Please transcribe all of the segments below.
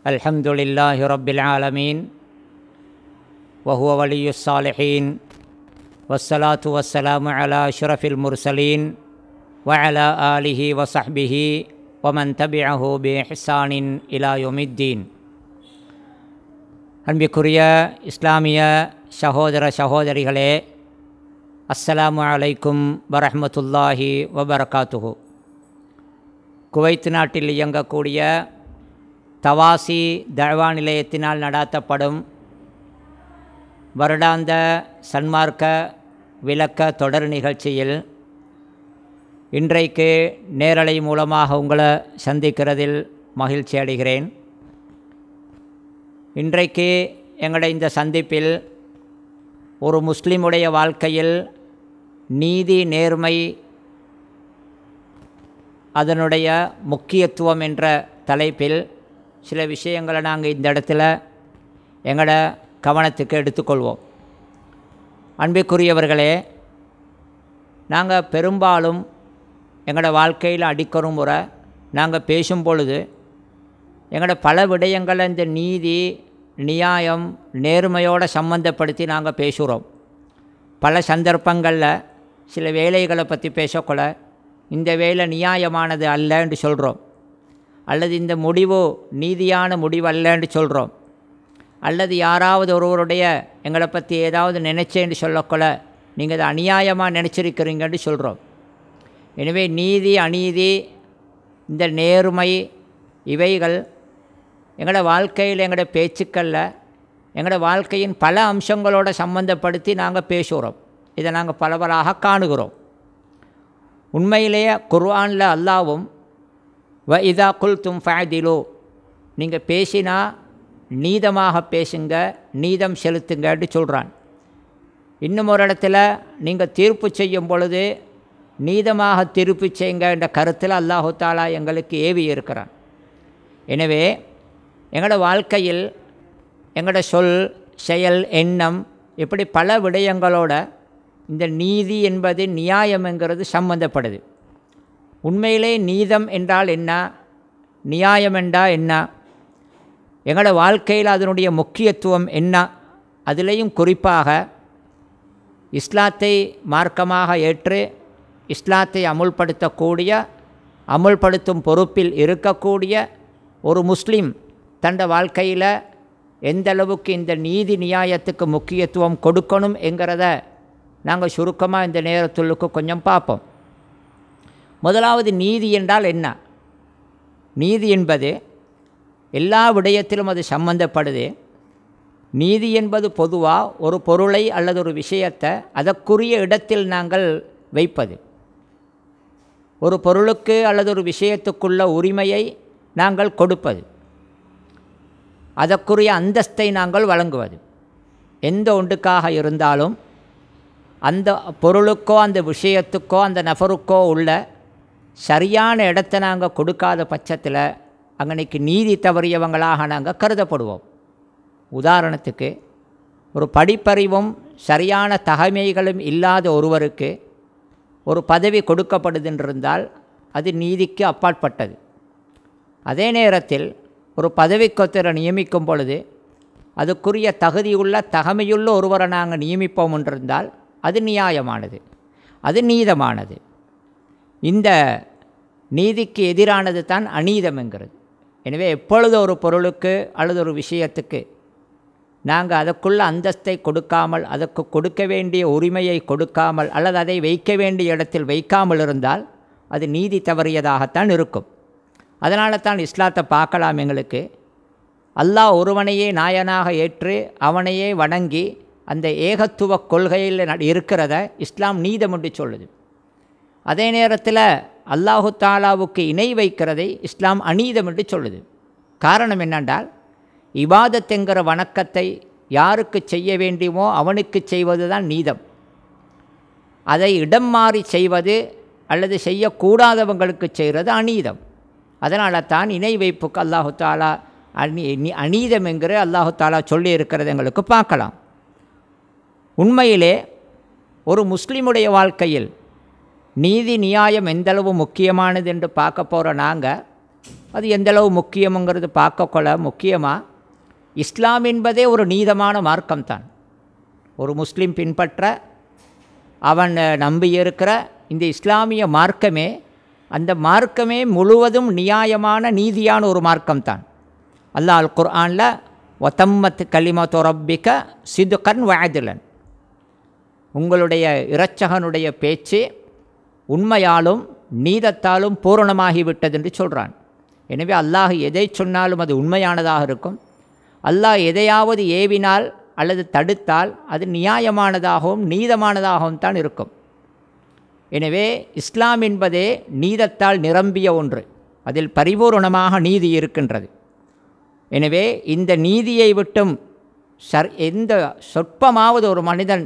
அல்ஹம்துலில்லாஹி ரப்பில் ஆலமீன் வஹுவ வலியுஸ் ஸாலிஹீன் வஸ்ஸலாத்து வஸ்ஸலாமு அலா அஷ்ரஃபில் முர்சலீன் வ அலா ஆலிஹி வ ஸஹ்பிஹி வ மன் தபிஅஹு பி இஹ்சானின் இலா யௌமித்தீன். அன்பிற்குரிய இஸ்லாமிய சகோதர சகோதரிகளே, அஸ்ஸலாமு அலைக்கும் வரஹ்மத்துல்லாஹி வபரகாத்துஹு. குவைத் நாட்டில் இயங்கக்கூடிய தவாசி தஅவா நிலையத்தினால் நடாத்தப்படும் வருடாந்த சன்மார்க்க விளக்க தொடர் நிகழ்ச்சியில் இன்றைக்கு நேரலை மூலமாக உங்களை சந்திக்கிறதில் மகிழ்ச்சி அடைகிறேன். இன்றைக்கு எங்களுடைய இந்த சந்திப்பில் ஒரு முஸ்லிமுடைய வாழ்க்கையில் நீதி நேர்மை அதனுடைய முக்கியத்துவம் என்ற தலைப்பில் சில விஷயங்களை நாங்கள் இந்த இடத்துல எங்களோட கவனத்துக்கு எடுத்துக்கொள்வோம். அன்பிற்குரியவர்களே, நாங்கள் பெரும்பாலும் எங்களோட வாழ்க்கையில் அடிக்கொரு முறை நாங்கள் பேசும் பொழுது எங்களோட பல விடயங்களை இந்த நீதி நியாயம் நேர்மையோடு சம்பந்தப்படுத்தி நாங்கள் பேசுகிறோம். பல சந்தர்ப்பங்களில் சில வேலைகளை பற்றி பேசக்கூட இந்த வேலை நியாயமானது அல்ல என்று சொல்கிறோம், அல்லது இந்த முடிவு நீதியான முடிவு அல்லன்னு சொல்கிறோம், அல்லது யாராவது ஒருவருடைய எங்களை பற்றி ஏதாவது நினைச்சேன்னு சொல்லக்கூட நீங்கள் அதை அநியாயமாக நினச்சிருக்கிறீங்கன்னு சொல்கிறோம். எனவே நீதி அநீதி இந்த நேர்மை இவைகள் எங்களோட வாழ்க்கையில் எங்களோட பேச்சுக்களில் எங்களோட வாழ்க்கையின் பல அம்சங்களோடு சம்பந்தப்படுத்தி நாங்கள் பேசுகிறோம். இதை நாங்கள் பலவராக காணுகிறோம். உண்மையிலேயே குர்ஆனில் அல்லாவும் வ இதா குல்தும் ஃபஅதிலு, நீங்கள் பேசினா நீதமாக பேசுங்க, நீதம் செலுத்துங்கன்னு சொல்கிறான். இன்னும் ஒரு இடத்துல நீங்கள் தீர்ப்பு செய்யும் பொழுது நீதமாக தீர்ப்பு செய்யுங்க என்ற கருத்தில் அல்லாஹு தாலா எங்களுக்கு ஏவி இருக்கிறான். எனவே எங்களோட வாழ்க்கையில் எங்களோட சொல் செயல் எண்ணம் இப்படி பல விடயங்களோட இந்த நீதி என்பது நியாயம்ங்கிறது சம்பந்தப்படுது. உண்மையிலே நீதம் என்றால் என்ன, நியாயம் என்றால் என்ன, எங்களோட வாழ்க்கையில் அதனுடைய முக்கியத்துவம் என்ன, அதிலேயும் குறிப்பாக இஸ்லாத்தை மார்க்கமாக ஏற்று இஸ்லாத்தை அமுல்படுத்தும் பொறுப்பில் இருக்கக்கூடிய ஒரு முஸ்லீம் தண்ட வாழ்க்கையில் எந்தளவுக்கு இந்த நீதி நியாயத்துக்கு முக்கியத்துவம் கொடுக்கணும் என்கிறத நாங்கள் சுருக்கமாக இந்த நேரத்துள்ளுக்கு கொஞ்சம் பார்ப்போம். முதலாவது, நீதி என்றால் என்ன? நீதி என்பது எல்லா விடயத்திலும் அது சம்பந்தப்படுது. நீதி என்பது பொதுவாக ஒரு பொருளை அல்லது ஒரு விஷயத்தை அதற்குரிய இடத்தில் நாங்கள் வைப்பது. ஒரு பொருளுக்கு அல்லது ஒரு விஷயத்துக்குள்ள உரிமையை நாங்கள் கொடுப்பது, அதற்குரிய அந்தஸ்தை நாங்கள் வழங்குவது. எந்த ஒன்றுக்காக இருந்தாலும் அந்த பொருளுக்கோ அந்த விஷயத்துக்கோ அந்த நபருக்கோ உள்ள சரியான இடத்தை நாங்கள் கொடுக்காத பட்சத்தில் அங்கனைக்கு நீதி தவறியவங்களாக நாங்கள் கருதப்படுவோம். உதாரணத்துக்கு, ஒரு படிப்பறிவும் சரியான தகமைகளும் இல்லாத ஒருவருக்கு ஒரு பதவி கொடுக்கப்படுதுன்றிருந்தால் அது நீதிக்கு அப்பாற்பட்டது. அதே நேரத்தில் ஒரு பதவிக்கொத்தரை நியமிக்கும் பொழுது அதுக்குரிய தகுதியுள்ள தகமையுள்ள ஒருவரை நாங்கள் நியமிப்போம் என்றிருந்தால் அது நியாயமானது, அது நீதமானது. இந்த நீதிக்கு எதிரானது தான் அநீதம் என்கிறது. எனவே எப்பொழுது ஒரு பொருளுக்கு அல்லது ஒரு விஷயத்துக்கு நாங்கள் அதற்குள்ள அந்தஸ்தை கொடுக்காமல், அதற்கு கொடுக்க வேண்டிய உரிமையை கொடுக்காமல் அல்லது அதை வைக்க வேண்டிய இடத்தில் வைக்காமல் இருந்தால் அது நீதி தவறியதாகத்தான் இருக்கும். அதனால தான் இஸ்லாத்தை பார்க்கலாம். எங்களுக்கு அல்லாஹ் ஒருவனையே நாயனாக ஏற்று அவனையே வணங்கி அந்த ஏகத்துவ கொள்கையில் இருக்கிறத இஸ்லாம் நீதம் என்று சொல்லுது. அதே நேரத்தில் அல்லாஹு தாலாவுக்கு இணை வைக்கிறதை இஸ்லாம் அநீதம் என்று சொல்லுது. காரணம் என்னென்றால், இபாதத் என்கிற வணக்கத்தை யாருக்கு செய்ய வேண்டுமோ அவனுக்கு செய்வது தான் நீதம். அதை இடம் மாறி செய்வது அல்லது செய்யக்கூடாதவங்களுக்கு செய்கிறது அநீதம். அதனால தான் இணை வைப்புக்கு அல்லாஹு தாலா அநீதம் என்கிற அல்லாஹு தாலா சொல்லி இருக்கிறது எங்களுக்கு பார்க்கலாம். உண்மையிலே ஒரு முஸ்லிமுடைய வாழ்க்கையில் நீதி நியாயம் எந்தளவு முக்கியமானது என்று பார்க்க போகிற நாங்கள் அது எந்தளவு முக்கியங்கிறது பார்க்கக்கொள்ள முக்கியமாக இஸ்லாம் என்பதே ஒரு நீதமான மார்க்கம்தான். ஒரு முஸ்லீம் பின்பற்ற அவன் நம்பியிருக்கிற இந்த இஸ்லாமிய மார்க்கமே, அந்த மார்க்கமே முழுவதும் நியாயமான நீதியான ஒரு மார்க்கம்தான். அல்லாஹ் அல் குர்ஆனில் வதம்மத் கலிமத்து ரப்பிக சிதுகன் வஅதிலன், உங்களுடைய இரட்சகனுடைய பேச்சு உண்மையாலும் நீதத்தாலும் பூரணமாகிவிட்டது என்று சொல்கிறான். எனவே அல்லாஹ் எதை சொன்னாலும் அது உண்மையானதாக இருக்கும். அல்லாஹ் எதையாவது ஏவினால் அல்லது தடுத்தால் அது நியாயமானதாகவும் நீதமானதாகவும் தான் இருக்கும். எனவே இஸ்லாம் என்பதே நீதத்தால் நிரம்பிய ஒன்று, அதில் பரிபூரணமாக நீதி இருக்கின்றது. எனவே இந்த நீதியை விட்டும் எந்த சொற்பமாவது ஒரு மனிதன்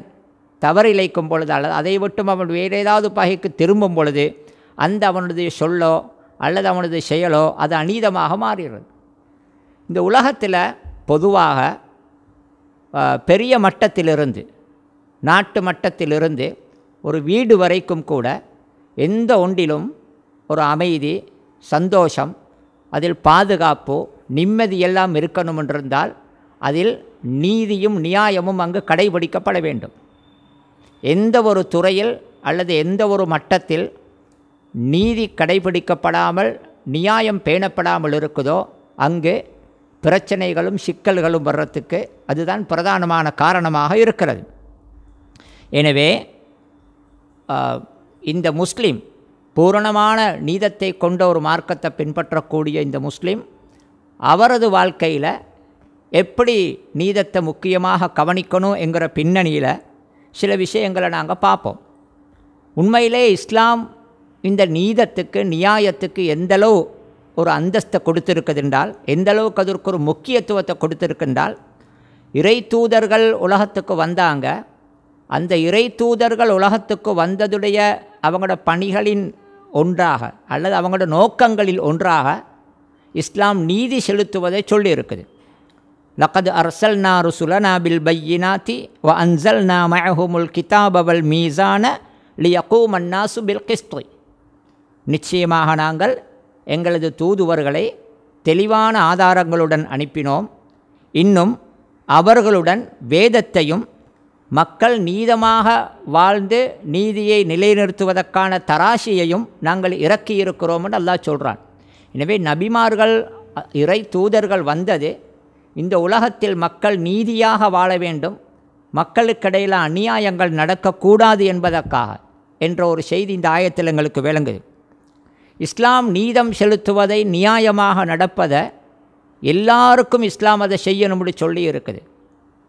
தவறிழைக்கும் பொழுது அல்லது அதை விட்டும் அவன் வேறு ஏதாவது பகைக்கு திரும்பும் பொழுது அந்த அவனது சொல்லோ அல்லது அவனது செயலோ அது அநீதமாக மாறுகிறது. இந்த உலகத்தில் பொதுவாக பெரிய மட்டத்திலிருந்து, நாட்டு மட்டத்திலிருந்து ஒரு வீடு வரைக்கும் கூட எந்த ஒன்றிலும் ஒரு அமைதி, சந்தோஷம், அதில் பாதுகாப்பு, நிம்மதி எல்லாம் இருக்கணும் என்றிருந்தால் அதில் நீதியும் நியாயமும் அங்கு கடைபிடிக்கப்பட வேண்டும். எந்த ஒரு துறையில் அல்லது எந்த ஒரு மட்டத்தில் நீதி கடைபிடிக்கப்படாமல் நியாயம் பேணப்படாமல் இருக்குதோ அங்கு பிரச்சனைகளும் சிக்கல்களும் வர்றதுக்கு அதுதான் பிரதானமான காரணமாக இருக்கிறது. எனவே இந்த முஸ்லீம் பூரணமான நீதத்தை கொண்ட ஒரு மார்க்கத்தை பின்பற்றக்கூடிய இந்த முஸ்லீம் அவரது வாழ்க்கையில் எப்படி நீதத்தை முக்கியமாக கவனிக்கணும் என்கிற பின்னணியில் சில விஷயங்களை நாங்கள் பார்ப்போம். உண்மையிலே இஸ்லாம் இந்த நீதத்துக்கு நியாயத்துக்கு எந்தளவு ஒரு அந்தஸ்தை கொடுத்திருக்குதுன்றால், எந்தளவுக்கு அதற்கு ஒரு முக்கியத்துவத்தை கொடுத்திருக்கின்றால், இறை தூதர்கள் உலகத்துக்கு வந்தாங்க. அந்த இறை தூதர்கள் உலகத்துக்கு வந்ததுடைய அவங்களோட பணிகளின் ஒன்றாக அல்லது அவங்களோட நோக்கங்களில் ஒன்றாக இஸ்லாம் நீதி செலுத்துவதை சொல்லியிருக்குது. லக்கத் அர்சல்னா ருசுலனா பில் பையினாத்தி வ அன்சல்னா மஅஹுமுல் கிதாப வல் மீசான லியகூமன் நாசு பில் கிஸ்தி, நிச்சயமாக நாங்கள் எங்களது தூதுவர்களை தெளிவான ஆதாரங்களுடன் அனுப்பினோம், இன்னும் அவர்களுடன் வேதத்தையும் மக்கள் நீதமாக வாழ்ந்து நீதியை நிலைநிறுத்துவதற்கான தராசியையும் நாங்கள் இறக்கியிருக்கிறோம் என்று அல்லாஹ் சொல்கிறான். எனவே நபிமார்கள், இறை தூதர்கள் வந்தது இந்த உலகத்தில் மக்கள் நீதியாக வாழ வேண்டும், மக்களுக்கிடையில் அநியாயங்கள் நடக்கக்கூடாது என்பதற்காக என்ற ஒரு செய்தி இந்த ஆயத்தில் எங்களுக்கு விளங்குது. இஸ்லாம் நீதம் செலுத்துவதை, நியாயமாக நடப்பதை எல்லாருக்கும் இஸ்லாம் அதை செய்யணும்னு சொல்லி இருக்குது.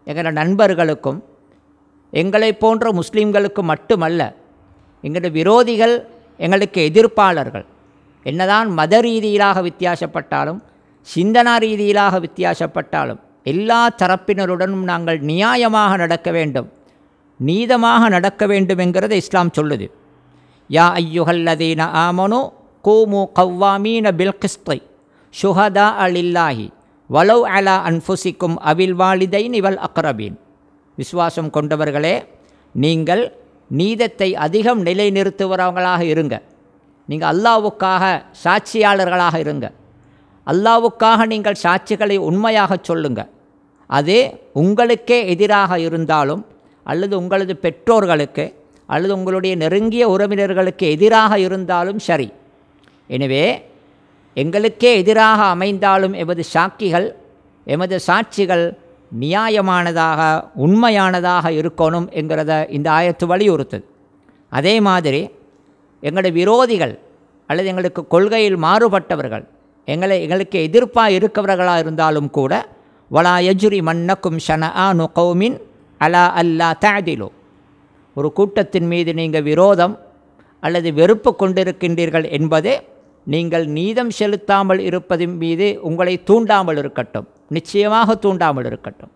எங்களோட நண்பர்களுக்கும் எங்களை போன்ற முஸ்லீம்களுக்கு மட்டுமல்ல, எங்களோட விரோதிகள், எங்களுக்கு எதிர்ப்பாளர்கள் என்னதான் மத ரீதியிலாக வித்தியாசப்பட்டாலும் சிந்தனா ரீதியிலாக வித்தியாசப்பட்டாலும் எல்லா தரப்பினருடனும் நாங்கள் நியாயமாக நடக்க வேண்டும், நீதமாக நடக்க வேண்டும் என்கிறத இஸ்லாம் சொல்லுது. யா ஐயுஹல்லதீன ஆமனு கூமு கவ்வாமீன பில் கிஸ்தி ஷுஹதா அலில்லாஹி வலவ் அலா அன்ஃபுசிக்கும் அவில் வாலிதைன் இவல் அக்ரபீன், விசுவாசம் கொண்டவர்களே நீங்கள் நீதத்தை அதிகம் நிலைநிறுத்துகிறவங்களாக இருங்க. நீங்கள் அல்லாஹ்வுக்காக சாட்சியாளர்களாக இருங்க. அல்லாஹ்வுக்காக நீங்கள் சாட்சிகளை உண்மையாக சொல்லுங்க. அது உங்களுக்கே எதிராக இருந்தாலும் அல்லது உங்களது பெற்றோர்களுக்கு அல்லது உங்களுடைய நெருங்கிய உறவினர்களுக்கு எதிராக இருந்தாலும் சரி. எனவே எங்களுக்கே எதிராக அமைந்தாலும் எமது சாட்சிகள், எமது சாட்சிகள் நியாயமானதாக உண்மையானதாக இருக்கணும் என்கிறத இந்த ஆயத்து வலியுறுத்துது. அதே மாதிரி எங்களோட விரோதிகள் அல்லது எங்களுக்கு கொள்கையில் மாறுபட்டவர்கள், எங்களுக்கு எதிர்ப்பாக இருக்கிறவர்களாக இருந்தாலும் கூட வலா யஜ்ரி மன்னக்கும் ஷனஆனு கௌமின் அலா அல்லா தஅதிலு, ஒரு கூட்டத்தின் மீது நீங்கள் விரோதம் அல்லது வெறுப்பு கொண்டிருக்கின்றீர்கள் என்பது நீங்கள் நீதம் செலுத்தாமல் இருப்பதின் மீது உங்களை தூண்டாமல் இருக்கட்டும், நிச்சயமாக தூண்டாமல் இருக்கட்டும்.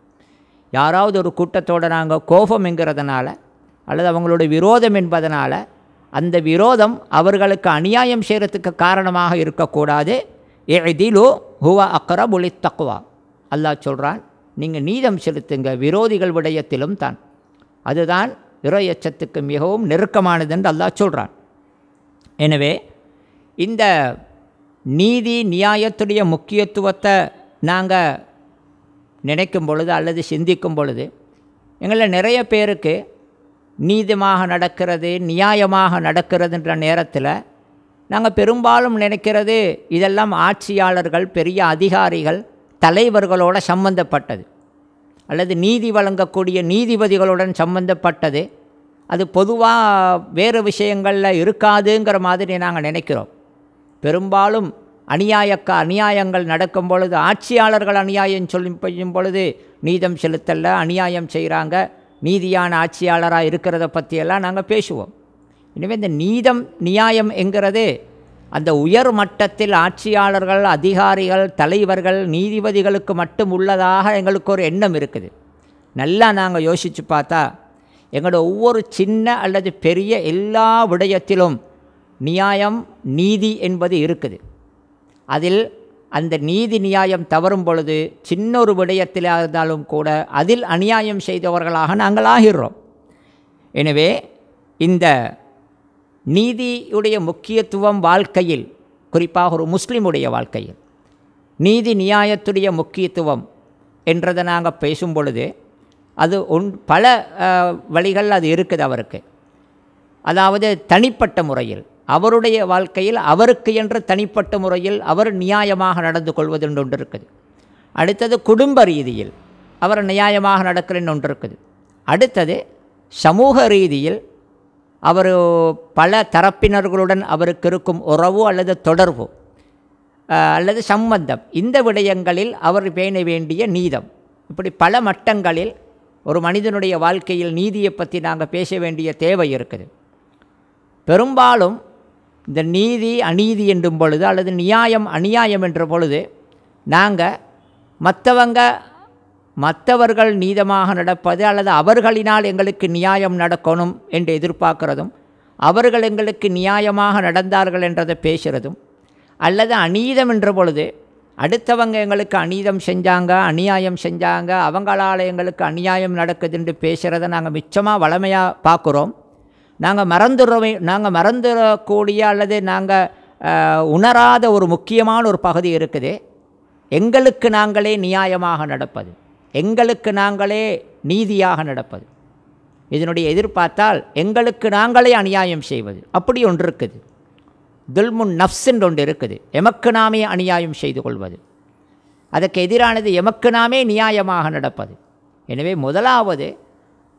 யாராவது ஒரு கூட்டத்தோடு நாங்கள் கோபம் என்கிறதுனால அல்லது அவங்களோட விரோதம் என்பதனால அந்த விரோதம் அவர்களுக்கு அநியாயம் செய்கிறதுக்கு காரணமாக இருக்கக்கூடாது. இஅ்திலு ஹுவ அக்ரபு லித்தக்வா, அல்லாஹ் சொல்கிறான், நீங்கள் நீதம் செலுத்துங்க விரோதிகள் விடயத்திலும் தான், அதுதான் இறையச்சத்துக்கு மிகவும் நெருக்கமானது என்று அல்லாஹ் சொல்கிறான். எனவே இந்த நீதி நியாயத்துடைய முக்கியத்துவத்தை நாங்கள் நினைக்கும் பொழுது அல்லது சிந்திக்கும் பொழுது எங்களில் நிறைய பேருக்கு நீதிமாக நடக்கிறது, நியாயமாக நடக்கிறதுன்ற நேரத்தில் நாங்கள் பெரும்பாலும் நினைக்கிறது இதெல்லாம் ஆட்சியாளர்கள், பெரிய அதிகாரிகள், தலைவர்களோடு சம்பந்தப்பட்டது அல்லது நீதி வழங்கக்கூடிய நீதிபதிகளுடன் சம்பந்தப்பட்டது. அது பொதுவாக வேறு விஷயங்களில் இருக்காதுங்கிற மாதிரி நாங்கள் நினைக்கிறோம். பெரும்பாலும் அநியாயங்கள் நடக்கும் பொழுது, ஆட்சியாளர்கள் அநியாயம் செய்யும் பொழுது நீதம் செலுத்தல, அநியாயம் செய்கிறாங்க, நீதியான ஆட்சியாளராக இருக்கிறத பற்றியெல்லாம் நாங்கள் பேசுவோம். எனவே இந்த நீதம் நியாயம் என்கிறது அந்த உயர் மட்டத்தில் ஆட்சியாளர்கள், அதிகாரிகள், தலைவர்கள், நீதிபதிகளுக்கு மட்டும் உள்ளதாக எங்களுக்கு ஒரு எண்ணம் இருக்குது. நல்லா நாங்கள் யோசித்து பார்த்தா எங்களோட ஒவ்வொரு சின்ன அல்லது பெரிய எல்லா விடயத்திலும் நியாயம், நீதி என்பது இருக்குது. அதில் அந்த நீதி நியாயம் தவறும் பொழுது சின்ன ஒரு விடயத்தில் இருந்தாலும் கூட அதில் அநியாயம் செய்தவர்களாக நாங்கள் ஆகிறோம். எனவே இந்த நீதியுடைய முக்கியத்துவம் வாழ்க்கையில், குறிப்பாக ஒரு முஸ்லீமுடைய வாழ்க்கையில் நீதி நியாயத்துடைய முக்கியத்துவம் என்றதை நாங்கள் பேசும் பொழுது அது பல வழிகள் அது இருக்குது அவருக்கு. அதாவது தனிப்பட்ட முறையில் அவருடைய வாழ்க்கையில் அவருக்கு என்ற தனிப்பட்ட முறையில் அவர் நியாயமாக நடந்து கொள்வது ஒன்று இருக்குது. அடுத்தது குடும்ப ரீதியில் அவர் நியாயமாக நடக்கிறன்னு ஒன்று இருக்குது. அடுத்தது சமூக ரீதியில் அவர் பல தரப்பினர்களுடன் அவருக்கு இருக்கும் உறவு அல்லது தொடர்பு அல்லது சம்பந்தம், இந்த விடயங்களில் அவர் பேண வேண்டிய நீதம். இப்படி பல மட்டங்களில் ஒரு மனிதனுடைய வாழ்க்கையில் நீதியை பற்றி நாங்கள் பேச வேண்டிய தேவை இருக்குது. பெரும்பாலும் இந்த நீதி அநீதி என்றும் பொழுது அல்லது நியாயம் அநியாயம் என்ற பொழுது நாங்கள் மற்றவர்கள் நீதமாக நடப்பது அல்லது அவர்களினால் எங்களுக்கு நியாயம் நடக்கணும் என்று எதிர்பார்க்கிறதும், அவர்கள் எங்களுக்கு நியாயமாக நடந்தார்கள் என்றதை பேசுகிறதும், அல்லது அநீதம் என்ற பொழுது அடுத்தவங்க எங்களுக்கு அநீதம் செஞ்சாங்க, அநியாயம் செஞ்சாங்க, அவங்களால் எங்களுக்கு அநியாயம் நடக்குது என்று பேசுகிறத நாங்கள் மிச்சமாக வளமையாக பார்க்குறோம். நாங்கள் மறந்துடக்கூடிய அல்லது நாங்கள் உணராத ஒரு முக்கியமான ஒரு பகுதி இருக்குது. எங்களுக்கு நாங்களே நியாயமாக நடப்பது, எங்களுக்கு நாங்களே நீதியாக நடப்பது. இதனுடைய எதிர்பார்த்தால் எங்களுக்கு நாங்களே அநியாயம் செய்வது, அப்படி ஒன்று இருக்குது. துல்முன் நஃப்ஸ் என்று ஒன்று இருக்குது, எமக்கு நாமே அநியாயம் செய்து கொள்வது. அதற்கு எதிரானது எமக்கு நாமே நியாயமாக நடப்பது. எனவே முதலாவது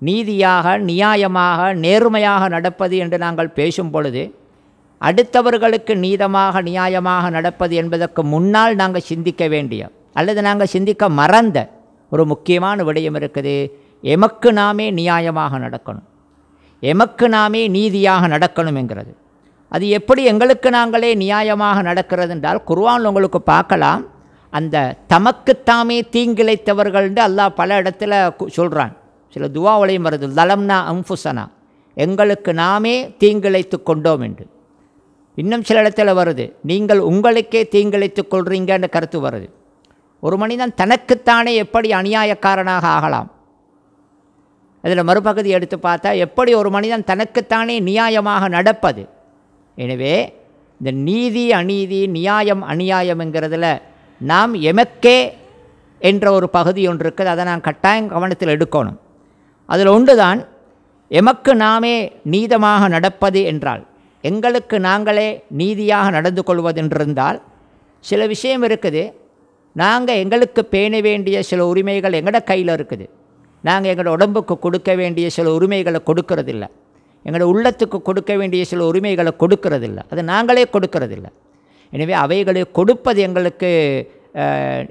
நீதியாக, நியாயமாக, நேர்மையாக நடப்பது என்று நாங்கள் பேசும் பொழுது அடுத்தவர்களுக்கு நீதமாக, நியாயமாக நடப்பது என்பதற்கு முன்னால் நாங்கள் சிந்திக்க வேண்டிய அல்லது நாங்கள் சிந்திக்க மறந்த ஒரு முக்கியமான விடயம் இருக்குது. எமக்கு நாமே நியாயமாக நடக்கணும், எமக்கு நாமே நீதியாக நடக்கணும் என்கிறது. அது எப்படி எங்களுக்கு நாங்களே நியாயமாக நடக்கிறது என்றால், குர்ஆன் உங்களுக்கு பார்க்கலாம், அந்த தமக்குத்தாமே தீங்கிழைத்தவர்கள் என்று அல்லாஹ் பல இடத்துல சொல்கிறான். சில துவாவளையும் வருது, லலம்னா அம்புசனா, எங்களுக்கு நாமே தீங்கிழைத்து கொண்டோம் என்று. இன்னும் சில இடத்துல வருது, நீங்கள் உங்களுக்கே தீங்கிழைத்து கொள்றீங்கன்ற கருத்து வருது. ஒரு மனிதன் தனக்குத்தானே எப்படி அநியாயக்காரனாக ஆகலாம்? அதில் மறுபகுதி எடுத்து பார்த்தா எப்படி ஒரு மனிதன் தனக்குத்தானே நியாயமாக நடப்பது? எனவே இந்த நீதி அநீதி, நியாயம் அநியாயம் என்கிறதுல நாம் எமக்கே என்ற ஒரு பகுதி ஒன்று இருக்குது. அதை நான் கட்டாயம் கவனத்தில் எடுக்கணும். அதில் ஒன்று தான் எமக்கு நாமே நீதமாக நடப்பது என்றால், எங்களுக்கு நாங்களே நீதியாக நடந்து கொள்வதென்றிருந்தால் சில விஷயம் இருக்குது. நாங்கள் எங்களுக்கு பேண வேண்டிய சில உரிமைகள் எங்களோட கையில் இருக்குது. நாங்கள் எங்களோட உடம்புக்கு கொடுக்க வேண்டிய சில உரிமைகளை கொடுக்கறதில்ல, எங்களோட உள்ளத்துக்கு கொடுக்க வேண்டிய சில உரிமைகளை கொடுக்கறதில்ல, அது நாங்களே கொடுக்கறதில்ல. எனவே அவைகளை கொடுப்பது எங்களுக்கு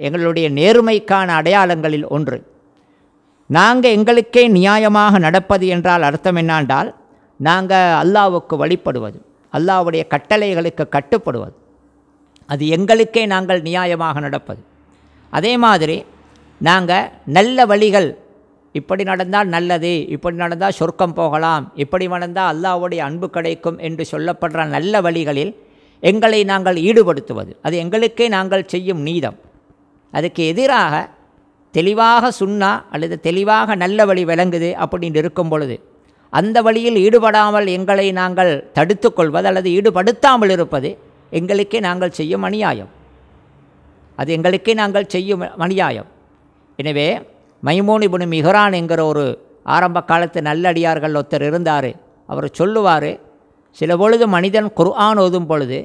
எங்களுடைய நேர்மைக்கான அடையாளங்களில் ஒன்று. நாங்கள் எங்களுக்கே நியாயமாக நடப்பது என்றால் அர்த்தம் என்னாண்டால், நாங்கள் அல்லாஹ்வுக்கு வழிபடுவது, அல்லாஹ்வுடைய கட்டளைகளுக்கு கட்டுப்படுவது, அது எங்களுக்கே நாங்கள் நியாயமாக நடப்பது. அதே மாதிரி நாங்கள் நல்ல வழிகள், இப்படி நடந்தால் நல்லது, இப்படி நடந்தால் சொர்க்கம் போகலாம், இப்படி நடந்தால் அல்லாஹ்வுடைய அன்பு கிடைக்கும் என்று சொல்லப்படுற நல்ல வழிகளில் எங்களை நாங்கள் ஈடுபடுத்துவது, அது எங்களுக்கே நாங்கள் செய்யும் நீதம். அதுக்கு எதிராக தெளிவாக சுன்னா அல்லது தெளிவாக நல்ல வழி விளங்குது அப்படின்னு இருக்கும் பொழுது அந்த வழியில் ஈடுபடாமல் எங்களை நாங்கள் தடுத்து கொள்வது அல்லது ஈடுபடுத்தாமல் இருப்பது, எங்களுக்கே நாங்கள் செய்யும் அநியாயம், அது எங்களுக்கே நாங்கள் செய்யும் அநியாயம். எனவே மைமூன் இப்னு மிஹ்ரான் என்கிற ஒரு ஆரம்ப காலத்து நல்லடியார்கள் ஒருத்தர் இருந்தார். அவர் சொல்லுவார், சில பொழுது மனிதன் குர்ஆன் ஓதும் பொழுது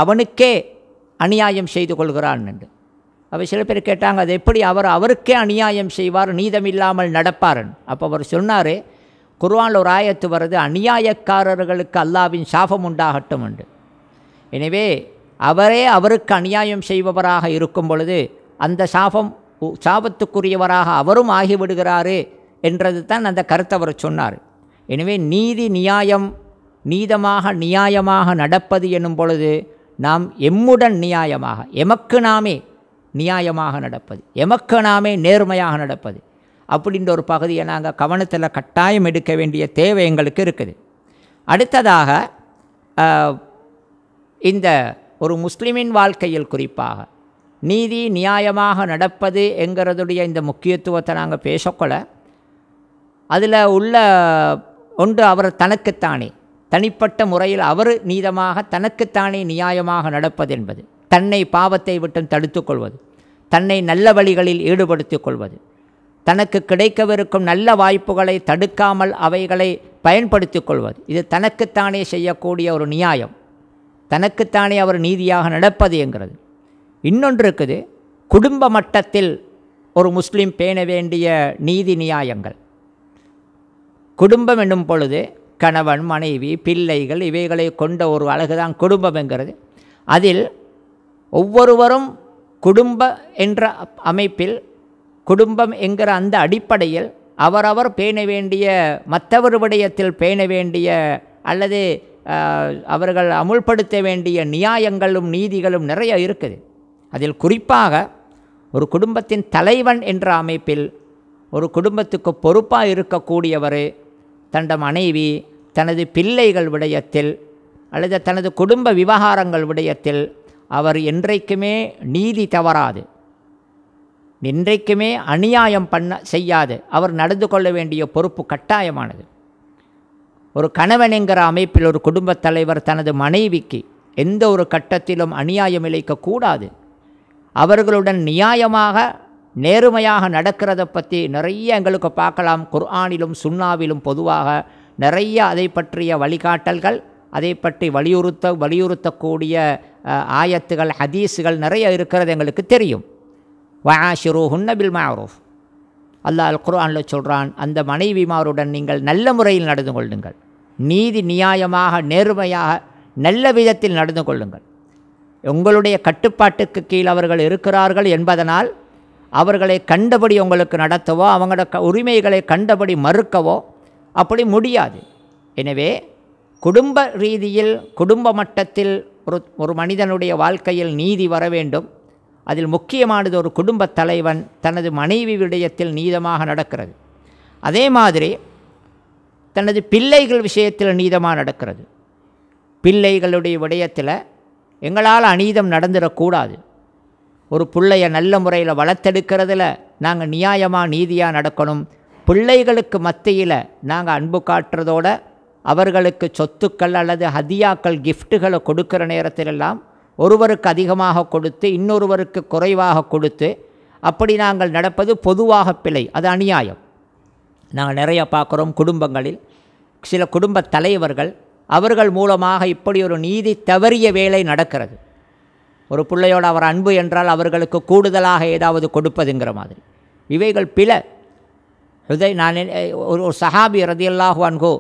அவனுக்கே அநியாயம் செய்து கொள்கிறான் என்று. அப்போ சில பேர் கேட்டாங்க, அது எப்படி அவருக்கே அநியாயம் செய்வார், நீதமில்லாமல் நடப்பாரன்? அப்போ அவர் சொன்னார், குர்ஆனில் ஒரு ஆயத்து வருது, அநியாயக்காரர்களுக்கு அல்லாஹ்வின் சாபம் உண்டாகட்டும் என்று. எனவே அவரே அவருக்கு அநியாயம் செய்பவராக இருக்கும் பொழுது அந்த சாபத்துக்குரியவராக அவரும் ஆகிவிடுகிறாரு என்றது தான் அந்த கருத்தை அவர் சொன்னார். எனவே நீதி நியாயம், நீதமாக நியாயமாக நடப்பது என்னும் பொழுது நாம் எம்முடன் நியாயமாக, எமக்கு நாமே நியாயமாக நடப்பது, எமக்கு நாமே நேர்மையாக நடப்பது அப்படின்ற ஒரு பகுதியை நாங்கள் கவனத்தில் கட்டாயம் எடுக்க வேண்டிய தேவை எங்களுக்கு இருக்குது. அடுத்ததாக இந்த ஒரு முஸ்லிமின் வாழ்க்கையில் குறிப்பாக நீதி நியாயமாக நடப்பது என்கிறதுடைய இந்த முக்கியத்துவத்தை நாங்கள் பேசக்கொள்ள, அதில் உள்ள ஒன்று அவர் தனக்குத்தானே தனிப்பட்ட முறையில் அவர் நீதமாக தனக்குத்தானே நியாயமாக நடப்பது என்பது, தன்னை பாவத்தை விட்டு தடுத்துக் கொள்வது, தன்னை நல்ல வழிகளில் ஈடுபடுத்திக் கொள்வது, தனக்கு கிடைக்கவிருக்கும் நல்ல வாய்ப்புகளை தடுக்காமல் அவைகளை பயன்படுத்தி கொள்வது, இது தனக்குத்தானே செய்யக்கூடிய ஒரு நியாயம், தனக்குத்தானே அவர் நீதியாக நடப்பது என்கிறது. இன்னொன்று இருக்குது, குடும்ப மட்டத்தில் ஒரு முஸ்லீம் பேண வேண்டிய நீதி நியாயங்கள். குடும்பம் என்னும் பொழுது கணவன் மனைவி பிள்ளைகள் இவைகளை கொண்ட ஒரு அழகுதான் குடும்பம் என்கிறது. அதில் ஒவ்வொருவரும் குடும்ப என்ற அமைப்பில், குடும்பம் என்கிற அந்த அடிப்படையில் அவரவர் பேண வேண்டிய, மற்றவர் விடயத்தில் பேண வேண்டிய அல்லது அவர்கள் அமுல்படுத்த வேண்டிய நியாயங்களும் நீதிகளும் நிறைய இருக்குது. அதில் குறிப்பாக ஒரு குடும்பத்தின் தலைவன் என்ற அமைப்பில் ஒரு குடும்பத்துக்கு பொறுப்பாக இருக்கக்கூடியவர் தனது மனைவி தனது பிள்ளைகள் விடயத்தில் அல்லது தனது குடும்ப விவகாரங்கள் விடயத்தில் அவர் என்றைக்குமே நீதி தவறாது, என்றைக்குமே அநியாயம் செய்யாது அவர் நடந்து கொள்ள வேண்டிய பொறுப்பு கட்டாயமானது. ஒரு கணவன் என்கிற அமைப்பில் ஒரு குடும்பத் தலைவர் தனது மனைவிக்கு எந்த ஒரு கட்டத்திலும் அநியாயம் இழைக்கக்கூடாது. அவர்களுடன் நியாயமாக நேர்மையாக நடக்கிறத பற்றி நிறைய எங்களுக்கு பார்க்கலாம். குர்ஆனிலும் சுன்னாவிலும் பொதுவாக நிறைய அதை பற்றிய வழிகாட்டல்கள், அதை பற்றி வலியுறுத்தக்கூடிய ஆயத்துகள் ஹதீஸுகள் நிறைய இருக்கிறது எங்களுக்கு தெரியும். வஆஷிரூஹுன்ன பில் மஅரூஃப், அல்லாஹ் அல் குர்ஆனில் சொல்கிறான், அந்த மனைவிமாருடன் நீங்கள் நல்ல முறையில் நடந்து கொள்ளுங்கள், நீதி நியாயமாக நேர்மையாக நல்ல விதத்தில் நடந்து கொள்ளுங்கள். உங்களுடைய கட்டுப்பாட்டுக்கு கீழ் அவர்கள் இருக்கிறார்கள் என்பதனால் அவர்களை கண்டபடி உங்களுக்கு நடத்தவோ அவங்களோட உரிமைகளை கண்டபடி மறுக்கவோ அப்படி முடியாது. எனவே குடும்ப ரீதியில் குடும்ப மட்டத்தில் ஒரு மனிதனுடைய வாழ்க்கையில் நீதி வர வேண்டும். அதில் முக்கியமானது ஒரு குடும்பத் தலைவன் தனது மனைவி விடயத்தில் நீதமாக நடக்கிறது. அதே மாதிரி தனது பிள்ளைகள் விஷயத்தில் நீதமாக நடக்கிறது. பிள்ளைகளுடைய விடயத்தில் எங்களால் அநீதம் நடந்துடக்கூடாது. ஒரு பிள்ளைய நல்ல முறையில் வளர்த்தெடுக்கிறதுல நாங்கள் நியாயமாக நீதியாக நடக்கணும். பிள்ளைகளுக்கு மத்தியில் நாங்கள் அன்பு காட்டுறதோடு அவர்களுக்கு சொத்துக்கள் அல்லது ஹதியாக்கள் கிஃப்ட்டுகளை கொடுக்குற நேரத்திலெல்லாம் ஒருவருக்கு அதிகமாக கொடுத்து இன்னொருவருக்கு குறைவாக கொடுத்து அப்படி நாங்கள் நடப்பது பொதுவாக பிழை, அது அநியாயம். நாங்கள் நிறைய பார்க்குறோம். குடும்பங்களில் சில குடும்ப தலைவர்கள் அவர்கள் மூலமாக இப்படி ஒரு நீதி தவறிய வேலை நடக்கிறது. ஒரு பிள்ளையோட அவர் அன்பு என்றால் அவர்களுக்கு கூடுதலாக ஏதாவது கொடுப்பதுங்கிற மாதிரி இவைகள் பிழை. நான் ஒரு சஹாபி ரதியல்லாஹு அன்ஹு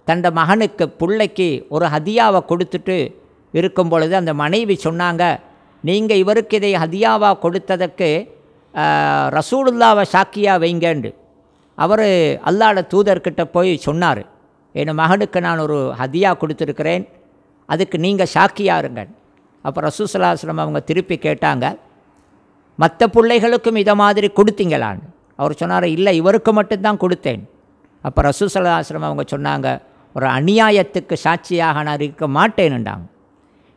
தந்த மகனுக்கு பிள்ளைக்கு ஒரு ஹதியாவை கொடுத்துட்டு இருக்கும் பொழுது அந்த மனைவி சொன்னாங்க, நீங்கள் இவருக்கு இதை ஹதியாவாக கொடுத்ததற்கு ரசூலுல்லாவை சாக்கியாக வைங்கண்டு. அவர் அல்லாஹ்வுடைய தூதர்கிட்ட போய் சொன்னார், என் மகனுக்கு நான் ஒரு ஹதியா கொடுத்துருக்கிறேன், அதுக்கு நீங்கள் சாக்கியாக இருங்க. அப்போ ரசூல் ஸல்லல்லாஹு அலைஹி வஸல்லம் அவங்க திருப்பி கேட்டாங்க, மற்ற பிள்ளைகளுக்கும் இதை மாதிரி கொடுத்தீங்களான்னு. அவர் சொன்னார், இல்லை இவருக்கு மட்டும்தான் கொடுத்தேன். அப்போ ரசூல் ஸல்லல்லாஹு அலைஹி வஸல்லம் அவங்க சொன்னாங்க, ஒரு அநியாயத்துக்கு சாட்சியாக நான் இருக்க மாட்டேன்னுட்டாங்க.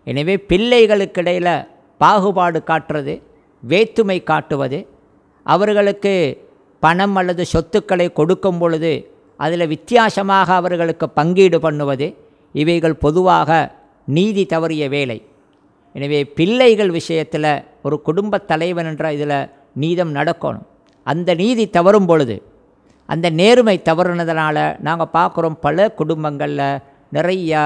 எனவே பிள்ளைகளுக்கு இடையில் பாகுபாடு காட்டுறது, வேற்றுமை காட்டுவது, அவர்களுக்கு பணம் அல்லது சொத்துக்களை கொடுக்கும் பொழுது அதில் வித்தியாசமாக அவர்களுக்கு பங்கீடு பண்ணுவது, இவைகள் பொதுவாக நீதி தவறிய வேலை. எனவே பிள்ளைகள் விஷயத்தில் ஒரு குடும்பத் தலைவன் என்ற இதில் நீதம் நடக்கணும். அந்த நீதி தவறும் பொழுது, அந்த நேர்மை தவறுனதுனால நாங்கள் பார்க்குறோம் பல குடும்பங்களில் நிறையா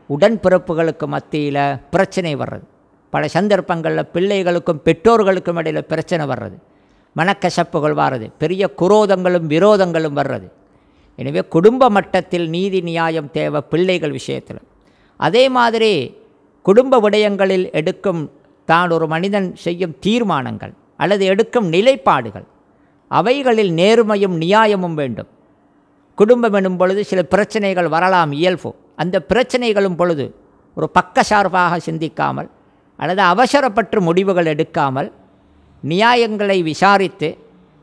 உடன்பிறப்புகளுக்கு மத்தியில் பிரச்சனை வர்றது. பல சந்தர்ப்பங்களில் பிள்ளைகளுக்கும் பெற்றோர்களுக்கும் இடையில் பிரச்சனை வர்றது, மனக்கசப்புகள் வர்றது, பெரிய குரோதங்களும் விரோதங்களும் வர்றது. எனவே குடும்ப மட்டத்தில் நீதி நியாயம் தேவை பிள்ளைகள் விஷயத்தில். அதே மாதிரி குடும்ப விடயங்களில் எடுக்கும் தான் ஒரு மனிதன் செய்யும் தீர்மானங்கள் அல்லது எடுக்கும் நிலைப்பாடுகள், அவைகளில் நேர்மையும் நியாயமும் வேண்டும். குடும்பம் எனும் பொழுது சில பிரச்சனைகள் வரலாம், இயல்பு. அந்த பிரச்சனைகளும் பொழுது ஒரு பக்கசார்பாக சிந்திக்காமல் அல்லது அவசரப்பட்டு முடிவுகள் எடுக்காமல் நியாயங்களை விசாரித்து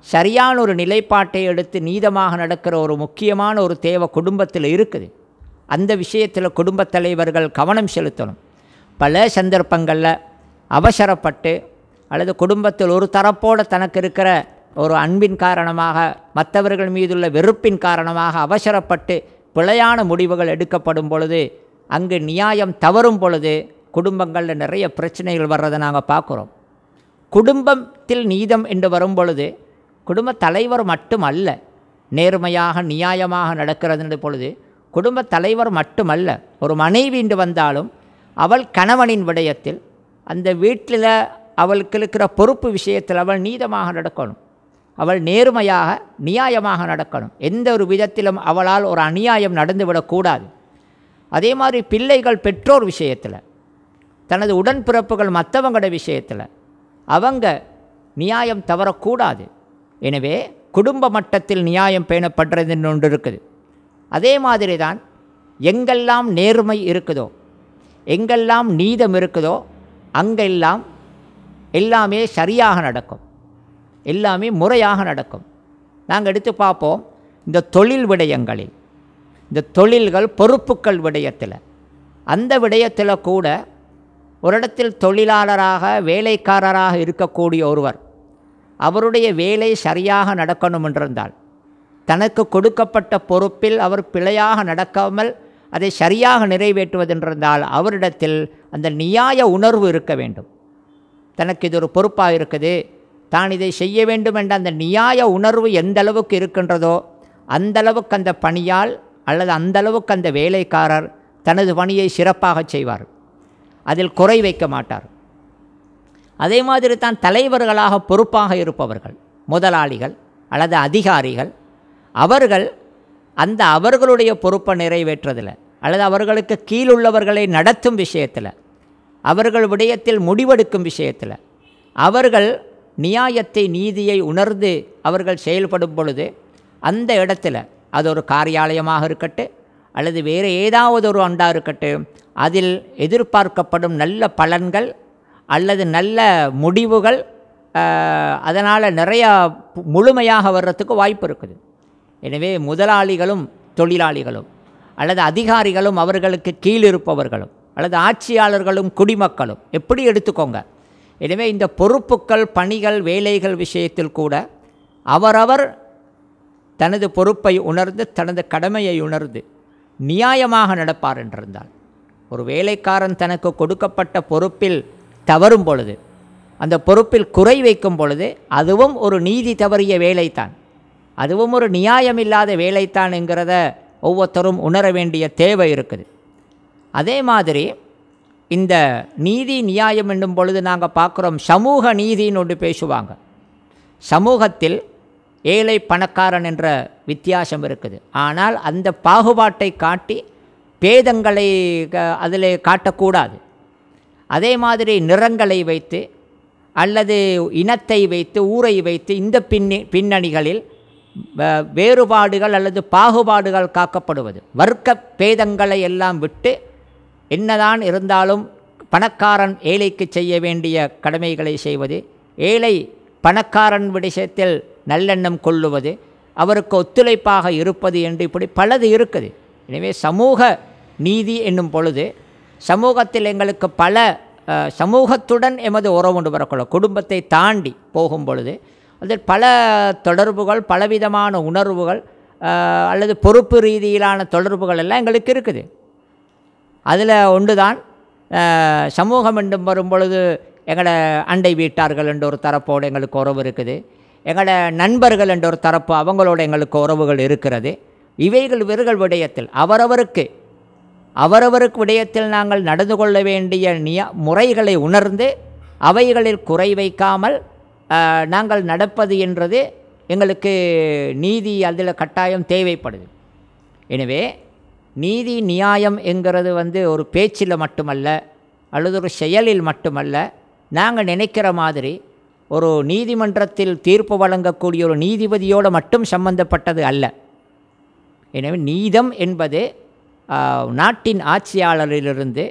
சரியான ஒரு நிலைப்பாட்டை எடுத்து நீதமாக நடக்கிற ஒரு முக்கியமான ஒரு தேவை குடும்பத்தில் இருக்குது. அந்த விஷயத்தில் குடும்பத் தலைவர்கள் கவனம் செலுத்தணும். பல சந்தர்ப்பங்களில் அவசரப்பட்டு அல்லது குடும்பத்தில் ஒரு தரப்போடு தனக்கு இருக்கிற ஒரு அன்பின் காரணமாக, மற்றவர்கள் மீதுள்ள வெறுப்பின் காரணமாக அவசரப்பட்டு பிழையான முடிவுகள் எடுக்கப்படும் பொழுது, அங்கு நியாயம் தவறும் பொழுது குடும்பங்களில் நிறைய பிரச்சனைகள் வர்றதை நாங்கள் பார்க்குறோம். குடும்பத்தில் நீதம் என்று வரும் பொழுது குடும்ப தலைவர் மட்டுமல்ல நேர்மையாக நியாயமாக நடக்கிறது பொழுது, குடும்ப தலைவர் மட்டுமல்ல, ஒரு மனைவி என்று வந்தாலும் அவள் கணவனின் விடயத்தில், அந்த வீட்டில் அவளுக்கு இருக்கிற பொறுப்பு விஷயத்தில் அவள் நீதமாக நடக்கணும். அவள் நேர்மையாக நியாயமாக நடக்கணும். எந்த ஒரு விதத்திலும் அவளால் ஒரு அநியாயம் நடந்துவிடக்கூடாது. அதே மாதிரி பிள்ளைகள் பெற்றோர் விஷயத்தில், தனது உடன்பிறப்புகள் மற்றவங்களோட விஷயத்தில் அவங்க நியாயம் தவறக்கூடாது. எனவே குடும்ப மட்டத்தில் நியாயம் பேணப்படுறது ஒன்று இருக்குது. அதே மாதிரி தான் எங்கெல்லாம் நேர்மை இருக்குதோ, எங்கெல்லாம் நீதம் இருக்குதோ, அங்கெல்லாம் எல்லாமே சரியாக நடக்கும், எல்லாமே முறையாக நடக்கும். நாங்கள் எடுத்து பார்ப்போம், இந்த தொழில் விடயங்களில், இந்த தொழில்கள் பொறுப்புக்கள் விடயத்தில், அந்த விடயத்தில் கூட ஒரு இடத்தில் தொழிலாளராக வேலைக்காரராக இருக்கக்கூடிய ஒருவர் அவருடைய வேலை சரியாக நடக்கணும் என்றிருந்தால், தனக்கு கொடுக்கப்பட்ட பொறுப்பில் அவர் பிழையாக நடக்காமல் அதை சரியாக நிறைவேற்றுவதென்றிருந்தால் அவரிடத்தில் அந்த நியாய உணர்வு இருக்க வேண்டும். தனக்கு இது ஒரு பொறுப்பாக இருக்குது, தான் இதை செய்ய வேண்டும் என்ற அந்த நியாய உணர்வு எந்த அளவுக்கு இருக்கின்றதோ அந்தளவுக்கு அந்த பணியால் அல்லது அந்தளவுக்கு அந்த வேலைக்காரர் தனது பணியை சிறப்பாக செய்வார், அதில் குறை வைக்க மாட்டார். அதே மாதிரி தான் தலைவர்களாக பொறுப்பாக இருப்பவர்கள், முதலாளிகள் அல்லது அதிகாரிகள், அவர்கள் அந்த அவர்களுடைய பொறுப்பை நிறைவேற்றுறதில் அல்லது அவர்களுக்கு கீழுள்ளவர்களை நடத்தும் விஷயத்தில், அவர்கள் விடயத்தில் முடிவெடுக்கும் விஷயத்தில் அவர்கள் நியாயத்தை நீதியை உணர்ந்து அவர்கள் செயல்படும் பொழுது, அந்த இடத்துல அது ஒரு காரியாலயமாக இருக்கட்டும் அல்லது வேறு ஏதாவது ஒரு அண்டாக இருக்கட்டும், அதில் எதிர்பார்க்கப்படும் நல்ல பலன்கள் அல்லது நல்ல முடிவுகள் அதனால் நிறையா முழுமையாக வர்றதுக்கு வாய்ப்பு இருக்குது. எனவே முதலாளிகளும் தொழிலாளிகளும் அல்லது அதிகாரிகளும் அவர்களுக்கு கீழ் இருப்பவர்களும் அல்லது ஆட்சியாளர்களும் குடிமக்களும் எப்படி எடுத்துக்கோங்க. எனவே இந்த பொறுப்புக்கள், பணிகள், வேலைகள் விஷயத்தில் கூட அவரவர் தனது பொறுப்பை உணர்ந்து தனது கடமையை உணர்ந்து நியாயமாக நடப்பார் என்றிருந்தால், ஒரு வேலைக்காரன் தனக்கு கொடுக்கப்பட்ட பொறுப்பில் தவறும் பொழுது, அந்த பொறுப்பில் குறை வைக்கும் பொழுது, அதுவும் ஒரு நீதி தவறிய வேலைத்தான், அதுவும் ஒரு நியாயமில்லாத வேலைத்தான் என்கிறத ஒவ்வொருத்தரும் உணர வேண்டிய தேவை இருக்குது. அதே மாதிரி இந்த நீதி நியாயம் என்னும் பொழுது நாங்கள் பார்க்குறோம், சமூக நீதின்னு ஒன்று பேசுவாங்க. சமூகத்தில் ஏழை பணக்காரன் என்ற வித்தியாசம் இருக்குது. ஆனால் அந்த பாகுபாட்டை காட்டி பேதங்களை அதில் காட்டக்கூடாது. அதே மாதிரி நிறங்களை வைத்து அல்லது இனத்தை வைத்து ஊரை வைத்து இந்த பின்னணிகளில் வேறுபாடுகள் அல்லது பாகுபாடுகள் காக்கப்படுவது, வர்க்க பேதங்களை எல்லாம் விட்டு என்னதான் இருந்தாலும் பணக்காரன் ஏழைக்கு செய்ய வேண்டிய கடமைகளை செய்வது, ஏழை பணக்காரன் விஷயத்தில் நல்லெண்ணம் கொள்ளுவது, அவருக்கு ஒத்துழைப்பாக இருப்பது என்று இப்படி பலது இருக்குது. எனவே சமூக நீதி என்னும் பொழுது சமூகத்தில் எங்களுக்கு பல சமூகத்துடன் எமது உறவு கொண்டு வரக்கூட, குடும்பத்தை தாண்டி போகும் பொழுது அதில் பல தொடர்புகள், பலவிதமான உணர்வுகள் அல்லது பொறுப்பு ரீதியிலான தொடர்புகள் எல்லாம் எங்களுக்கு இருக்குது. அதில் ஒன்று தான் சமூகம் என்றும் வரும்பொழுது எங்களோட அண்டை வீட்டார்கள் என்ற ஒரு தரப்போடு எங்களுக்கு உறவு இருக்குது, எங்களோட நண்பர்கள் என்ற ஒரு தரப்பு அவங்களோட எங்களுக்கு உறவுகள் இருக்கிறது. இவைகள் விடயத்தில் அவரவருக்கு விடயத்தில் நாங்கள் நடந்து கொள்ள வேண்டிய முறைகளை உணர்ந்து அவைகளில் குறை வைக்காமல் நாங்கள் நடப்பது என்றது எங்களுக்கு நீதி அதில் கட்டாயம் தேவைப்படுது. எனவே நீதி நியாயம் என்கிறது ஒரு பேச்சில் மட்டுமல்ல அல்லது ஒரு செயலில் மட்டுமல்ல, நாங்கள் நினைக்கிற மாதிரி ஒரு நீதிமன்றத்தில் தீர்ப்பு வழங்கக்கூடிய ஒரு நீதிபதியோடு மட்டும் சம்பந்தப்பட்டது அல்ல. எனவே நீதம் என்பது நாட்டின் ஆட்சியாளரிலிருந்து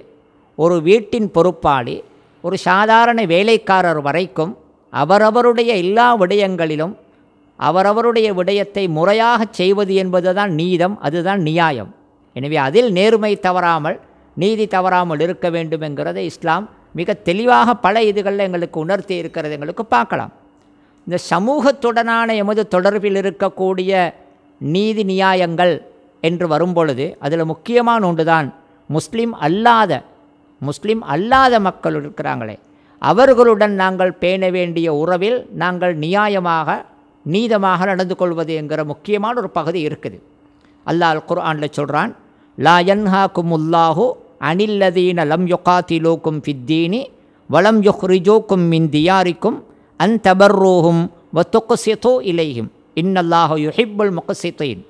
ஒரு வீட்டின் பொறுப்பாளி ஒரு சாதாரண வேலைக்காரர் வரைக்கும் அவரவருடைய எல்லா விடயங்களிலும் அவரவருடைய விடயத்தை முறையாக செய்வது என்பது தான் நீதம், அதுதான் நியாயம். எனவே அதில் நேர்மை தவறாமல் நீதி தவறாமல் இருக்க வேண்டும் என்கிறதை இஸ்லாம் மிக தெளிவாக பல இதுகளில் எங்களுக்கு உணர்த்தி இருக்கிறது எங்களுக்கு பார்க்கலாம். இந்த சமூகத்துடனான எமது தொடர்பில் இருக்கக்கூடிய நீதி நியாயங்கள் என்று வரும்பொழுது அதில் முக்கியமான ஒன்று தான் முஸ்லீம் அல்லாத மக்கள் இருக்கிறாங்களே அவர்களுடன் நாங்கள் பேண வேண்டிய உறவில் நாங்கள் நீதமாக நடந்து கொள்வது என்கிற முக்கியமான ஒரு பகுதி இருக்குது. அல்லாஹ் குர்ஆனில் சொல்கிறான், லா யன்ஹாகுமுல்லாஹு அனில்லதீன லம் யுகாத்திலூக்கும் ஃபித்தீனி வலம் யுஹ்ரிஜூக்கும் மின் தியாரிக்கும் அன் தபர்ரூஹும் வ துக்ஸிது இலைஹிம் இன்னல்லாஹு யுஹிப்புல் முக்ஸிதீன்.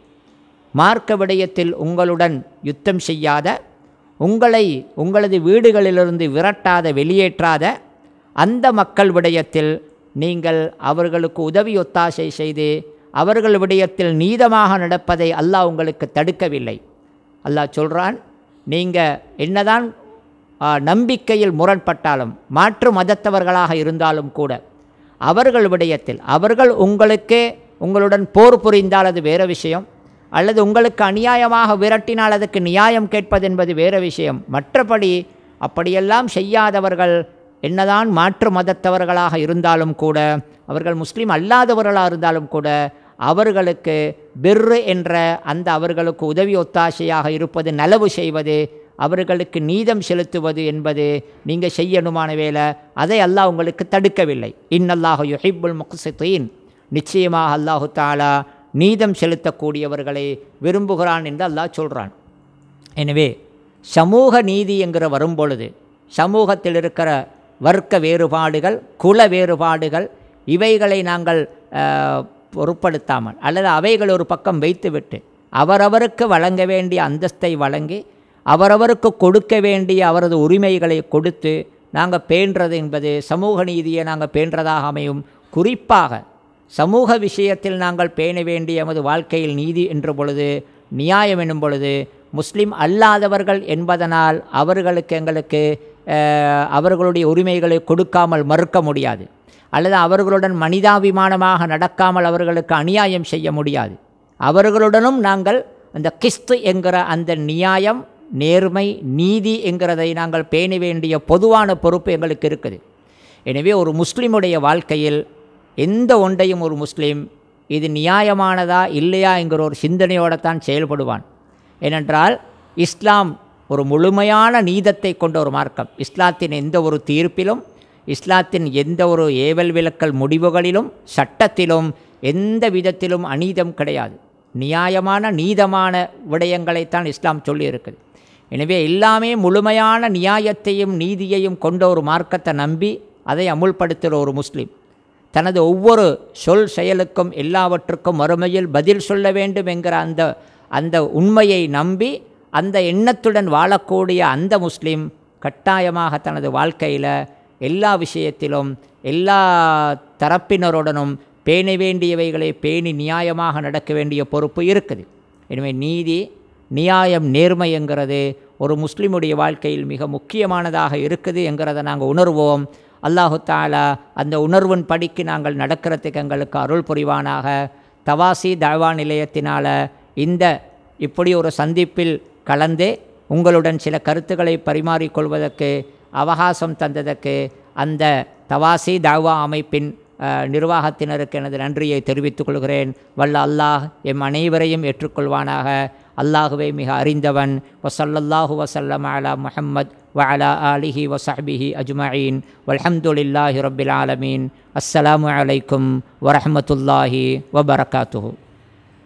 மார்க்க விடயத்தில் உங்களுடன் யுத்தம் செய்யாத, உங்களது வீடுகளிலிருந்து விரட்டாத வெளியேற்றாத அந்த மக்கள் விடயத்தில் நீங்கள் அவர்களுக்கு உதவி ஒத்தாசை செய்து அவர்கள் விடயத்தில் நீதமாக நடப்பதை அல்லாஹ் உங்களுக்கு தடுக்கவில்லை. அல்லாஹ் சொல்கிறான், நீங்கள் என்னதான் நம்பிக்கையில் முரண்பட்டாலும் மாற்று மதத்தவர்களாக இருந்தாலும் கூட அவர்கள் விடயத்தில் அவர்கள் உங்களுடன் போர் புரிந்தால் அது வேறு விஷயம், அல்லது உங்களுக்கு அநியாயமாக விரட்டினால் அதுக்கு நியாயம் கேட்பது என்பது வேறு விஷயம். மற்றபடி அப்படியெல்லாம் செய்யாதவர்கள் என்னதான் மாற்று மதத்தவர்களாக இருந்தாலும் கூட அவர்கள் முஸ்லீம் அல்லாதவர்களாக இருந்தாலும் கூட அவர்களுக்கு பிர்ரு என்ற அந்த அவர்களுக்கு உதவி ஒத்தாசையாக இருப்பது, நலவு செய்வது, அவர்களுக்கு நீதம் செலுத்துவது என்பது நீங்கள் செய்யணுமான வேலை. அதை அல்லாஹ் உங்களுக்கு தடுக்கவில்லை. இன்னல்லாஹு யுஹிப்புல் முக்ஸிதீன். நிச்சயமாக அல்லாஹு தஆலா நீதம் செலுத்தக்கூடியவர்களை விரும்புகிறான் என்று அல்லாஹ் சொல்கிறான். எனவே சமூக நீதி என்கிற வரும்பொழுது சமூகத்தில் இருக்கிற வர்க்க வேறுபாடுகள், குல வேறுபாடுகள் இவைகளை நாங்கள் பொருட்படுத்தாமல் அல்லது அவைகள் ஒரு பக்கம் வைத்துவிட்டு அவரவருக்கு வழங்க வேண்டிய அந்தஸ்தை வழங்கி அவரவருக்கு கொடுக்க வேண்டிய அவரது உரிமைகளை கொடுத்து நாங்கள் பேணுறது என்பது சமூக நீதியை நாங்கள் பேணுறதாக அமையும். குறிப்பாக சமூக விஷயத்தில் நாங்கள் பேண வேண்டிய எமது வாழ்க்கையில் நீதி என்ற பொழுது, நியாயம் என்னும் பொழுது, முஸ்லீம் அல்லாதவர்கள் என்பதனால் எங்களுக்கு அவர்களுடைய உரிமைகளை கொடுக்காமல் மறுக்க முடியாது, அல்லது அவர்களுடன் மனிதாபிமானமாக நடக்காமல் அவர்களுக்கு அநியாயம் செய்ய முடியாது. அவர்களுடனும் நாங்கள் அந்த கிஸ்து என்கிற அந்த நியாயம், நேர்மை, நீதி என்கிறதை நாங்கள் பேண வேண்டிய பொதுவான பொறுப்பு எங்களுக்கு இருக்குது. எனவே ஒரு முஸ்லீமுடைய வாழ்க்கையில் எந்த ஒன்றையும் ஒரு முஸ்லீம் இது நியாயமானதா இல்லையா என்கிற ஒரு சிந்தனையோடு தான் செயல்படுவான். ஏனென்றால் இஸ்லாம் ஒரு முழுமையான நீதத்தை கொண்ட ஒரு மார்க்கம். இஸ்லாத்தின் எந்த ஒரு தீர்ப்பிலும், இஸ்லாத்தின் எந்த ஒரு ஏவல் விலக்கல் முடிவுகளிலும், சட்டத்திலும் எந்த விதத்திலும் அநீதம் கிடையாது. நியாயமான நீதமான விடயங்களைத்தான் இஸ்லாம் சொல்லியிருக்குது. எனவே எல்லாமே முழுமையான நியாயத்தையும் நீதியையும் கொண்ட ஒரு மார்க்கத்தை நம்பி அதை அமுல்படுத்துகிற ஒரு முஸ்லீம் தனது ஒவ்வொரு சொல் செயலுக்கும் எல்லாவற்றுக்கும் மறுமையில் பதில் சொல்ல வேண்டும் என்கிற அந்த உண்மையை நம்பி அந்த எண்ணத்துடன் வாழக்கூடிய அந்த முஸ்லீம் கட்டாயமாக தனது வாழ்க்கையில் எல்லா விஷயத்திலும் எல்லா தரப்பினருடனும் பேண வேண்டியவைகளை பேணி நியாயமாக நடக்க வேண்டிய பொறுப்பு இருக்குது. எனவே நீதி, நியாயம், நேர்மை என்கிறது ஒரு முஸ்லீமுடைய வாழ்க்கையில் மிக முக்கியமானதாக இருக்குது என்கிறத நாங்கள் உணர்வோம். அல்லாஹு தஆலா அந்த உணர்வின் படிக்கு நாங்கள் நடக்கிறதுக்கு எங்களுக்கு அருள் புரிவானாக. தவாசி தாவா நிலையத்தினால் இப்படி ஒரு சந்திப்பில் கலந்து உங்களுடன் சில கருத்துக்களை பரிமாறிக்கொள்வதற்கு அவகாசம் தந்ததற்கு அந்த தவாசி தாவா அமைப்பின் நிர்வாகத்தினருக்கு எனது நன்றியை தெரிவித்துக் கொள்கிறேன். வல்ல அல்லாஹ் எம் அனைவரையும் ஏற்றுக்கொள்வானாக. அல்லாஹுவே மிக அறிந்தவன். வஸல்லல்லாஹு வஸல்லம் அலா முஹம்மத் وعلى آله وصحبه أجمعين والحمد لله رب العالمين. السلام عليكم ورحمة الله وبركاته.